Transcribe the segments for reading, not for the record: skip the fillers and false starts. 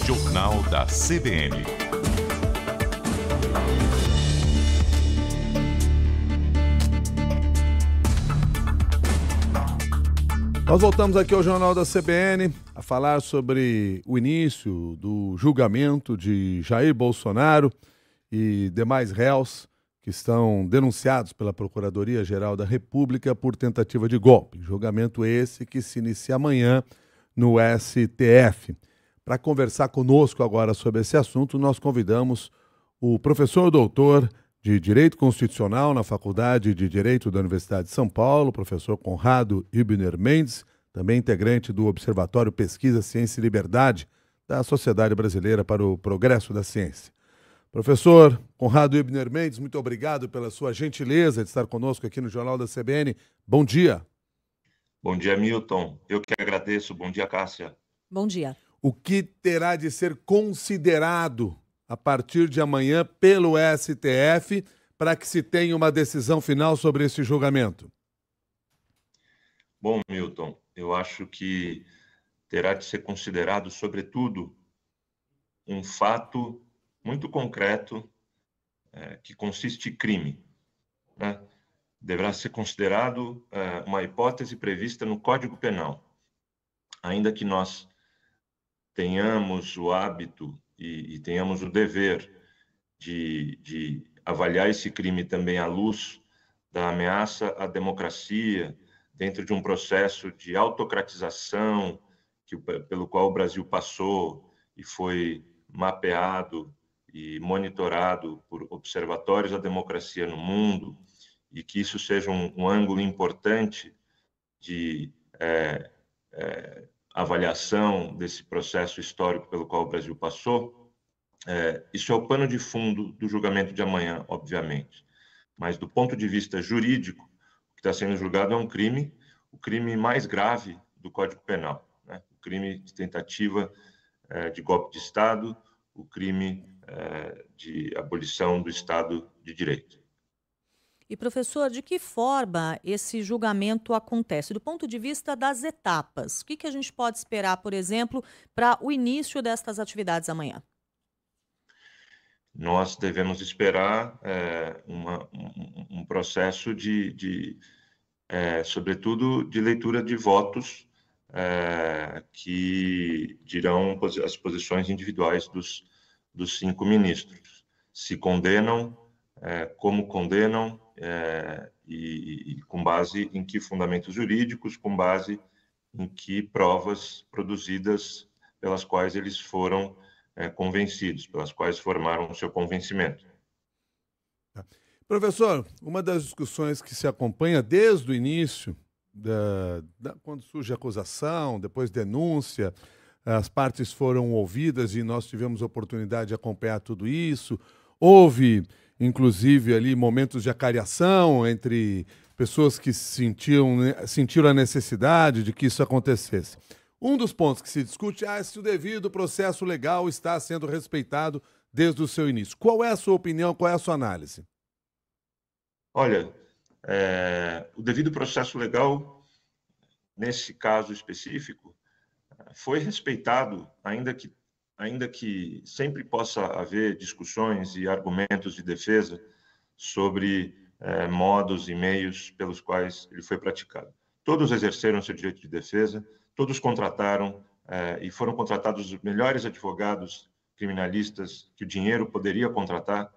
Jornal da CBN. Nós voltamos aqui ao Jornal da CBN a falar sobre o início do julgamento de Jair Bolsonaro e demais réus que estão denunciados pela Procuradoria-Geral da República por tentativa de golpe. Julgamento esse que se inicia amanhã no STF. Para conversar conosco agora sobre esse assunto, nós convidamos o professor doutor de Direito Constitucional na Faculdade de Direito da Universidade de São Paulo, professor Conrado Hübner Mendes, também integrante do Observatório Pesquisa, Ciência e Liberdade da Sociedade Brasileira para o Progresso da Ciência. Professor Conrado Hübner Mendes, muito obrigado pela sua gentileza de estar conosco aqui no Jornal da CBN. Bom dia. Bom dia, Milton. Eu que agradeço. Bom dia, Cássia. Bom dia. O que terá de ser considerado a partir de amanhã pelo STF para que se tenha uma decisão final sobre esse julgamento? Bom, Milton, eu acho que terá de ser considerado, sobretudo, um fato muito concreto que consiste em crime, né? Deverá ser considerado uma hipótese prevista no Código Penal. Ainda que nós tenhamos o hábito e tenhamos o dever de avaliar esse crime também à luz da ameaça à democracia, dentro de um processo de autocratização pelo qual o Brasil passou e foi mapeado e monitorado por observatórios da democracia no mundo, e que isso seja um ângulo importante de avaliação desse processo histórico pelo qual o Brasil passou. Isso é o pano de fundo do julgamento de amanhã, obviamente. Mas, do ponto de vista jurídico, o que está sendo julgado é um crime, o crime mais grave do Código Penal, né? O crime de tentativa de golpe de Estado, o crime de abolição do Estado de Direito. E, professor, de que forma esse julgamento acontece? Do ponto de vista das etapas, o que a gente pode esperar, por exemplo, para o início destas atividades amanhã? Nós devemos esperar um processo sobretudo, de leitura de votos que dirão as posições individuais dos 5 ministros. Se condenam, como condenam, e com base em que fundamentos jurídicos, com base em que provas produzidas pelas quais eles foram convencidos, pelas quais formaram o seu convencimento. Professor, uma das discussões que se acompanha desde o início, quando surge a acusação, depois denúncia, as partes foram ouvidas e nós tivemos a oportunidade de acompanhar tudo isso. Houve, inclusive, ali momentos de acariação entre pessoas que sentiram a necessidade de que isso acontecesse. Um dos pontos que se discute é se o devido processo legal está sendo respeitado desde o seu início. Qual é a sua opinião, qual é a sua análise? Olha, o devido processo legal, nesse caso específico, foi respeitado, ainda que sempre possa haver discussões e argumentos de defesa sobre modos e meios pelos quais ele foi praticado. Todos exerceram seu direito de defesa, todos contrataram e foram contratados os melhores advogados criminalistas que o dinheiro poderia contratar.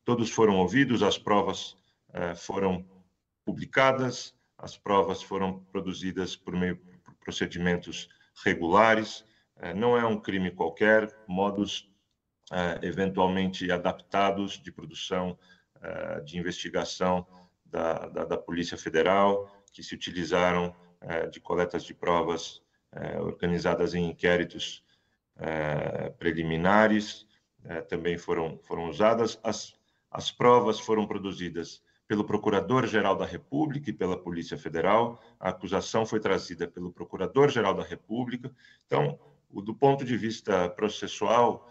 Todos foram ouvidos, as provas foram publicadas, as provas foram produzidas por procedimentos regulares. Não é um crime qualquer, modos eventualmente adaptados de produção, de investigação da Polícia Federal, que se utilizaram de coletas de provas organizadas em inquéritos preliminares, também foram usadas. As provas foram produzidas pelo Procurador-Geral da República e pela Polícia Federal. A acusação foi trazida pelo Procurador-Geral da República. Então, do ponto de vista processual,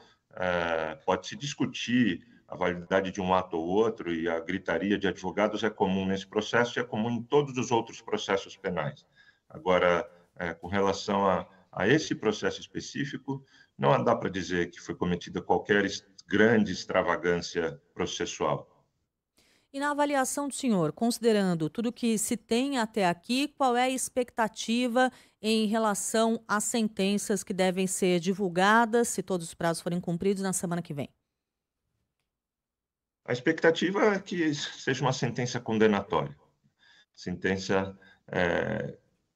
pode-se discutir a validade de um ato ou outro, e a gritaria de advogados é comum nesse processo e é comum em todos os outros processos penais. Agora, com relação a esse processo específico, não dá para dizer que foi cometida qualquer grande extravagância processual. E na avaliação do senhor, considerando tudo que se tem até aqui, qual é a expectativa em relação às sentenças que devem ser divulgadas, se todos os prazos forem cumpridos, na semana que vem? A expectativa é que seja uma sentença condenatória. Sentença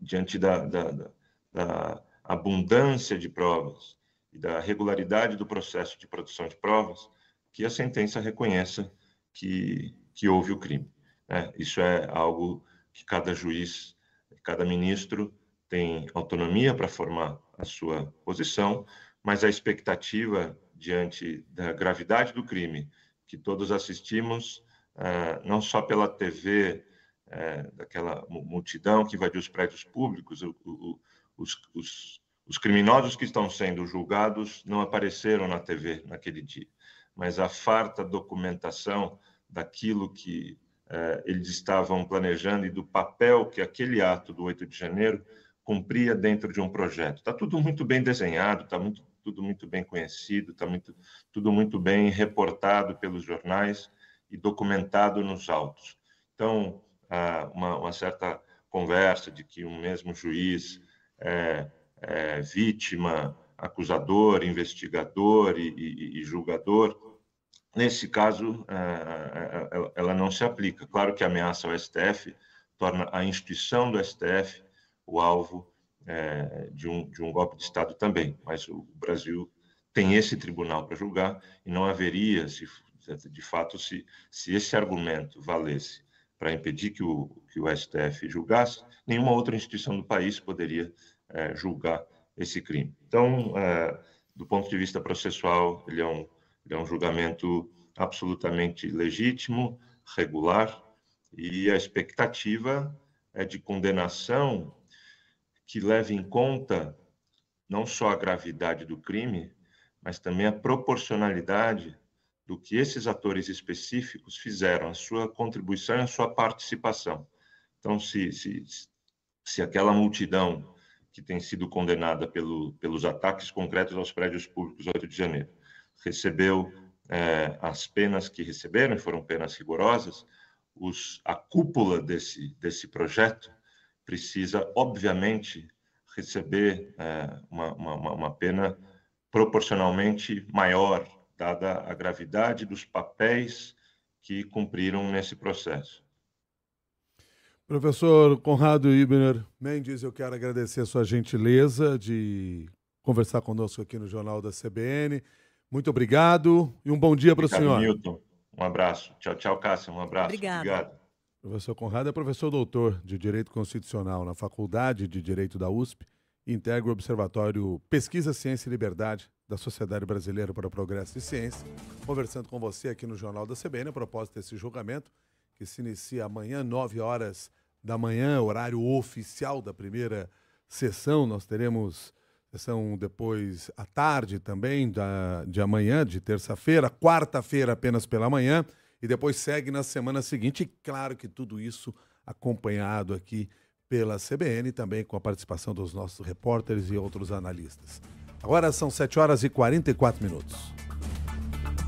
diante da abundância de provas e da regularidade do processo de produção de provas, que a sentença reconheça que houve o crime. Isso é algo que cada juiz, cada ministro tem autonomia para formar a sua posição, mas a expectativa diante da gravidade do crime que todos assistimos, não só pela TV, daquela multidão que invadiu os prédios públicos, os criminosos que estão sendo julgados não apareceram na TV naquele dia, mas a farta documentação daquilo que eles estavam planejando e do papel que aquele ato do 8 de janeiro cumpria dentro de um projeto. Está tudo muito bem desenhado, está tudo muito bem conhecido, está tudo muito bem reportado pelos jornais e documentado nos autos. Então, uma certa conversa de que um mesmo juiz vítima, acusador, investigador e julgador, nesse caso, ela não se aplica. Claro que a ameaça ao STF torna a instituição do STF o alvo de um golpe de Estado também, mas o Brasil tem esse tribunal para julgar e não haveria, de fato, se esse argumento valesse para impedir que o STF julgasse, nenhuma outra instituição do país poderia julgar esse crime. Então, do ponto de vista processual, ele é um julgamento absolutamente legítimo, regular, e a expectativa é de condenação que leve em conta não só a gravidade do crime, mas também a proporcionalidade do que esses atores específicos fizeram, a sua contribuição e a sua participação. Então, se aquela multidão que tem sido condenada pelos ataques concretos aos prédios públicos 8 de janeiro recebeu as penas que receberam, e foram penas rigorosas, a cúpula desse projeto precisa, obviamente, receber uma pena proporcionalmente maior, dada a gravidade dos papéis que cumpriram nesse processo. Professor Conrado Ibner Mendes, eu quero agradecer a sua gentileza de conversar conosco aqui no Jornal da CBN. Muito obrigado e um bom dia para o senhor. Milton, um abraço. Tchau, tchau, Cássia, um abraço. Obrigado. Professor Conrado é professor doutor de Direito Constitucional na Faculdade de Direito da USP e integra o Observatório Pesquisa, Ciência e Liberdade da Sociedade Brasileira para o Progresso e Ciência, conversando com você aqui no Jornal da CBN a propósito desse julgamento que se inicia amanhã, 9 horas da manhã, horário oficial da primeira sessão. Nós teremos sessão depois à tarde também, de amanhã, de terça-feira, quarta-feira apenas pela manhã, e depois segue na semana seguinte. E claro que tudo isso acompanhado aqui pela CBN, também com a participação dos nossos repórteres e outros analistas. Agora são 7 horas e 44 minutos.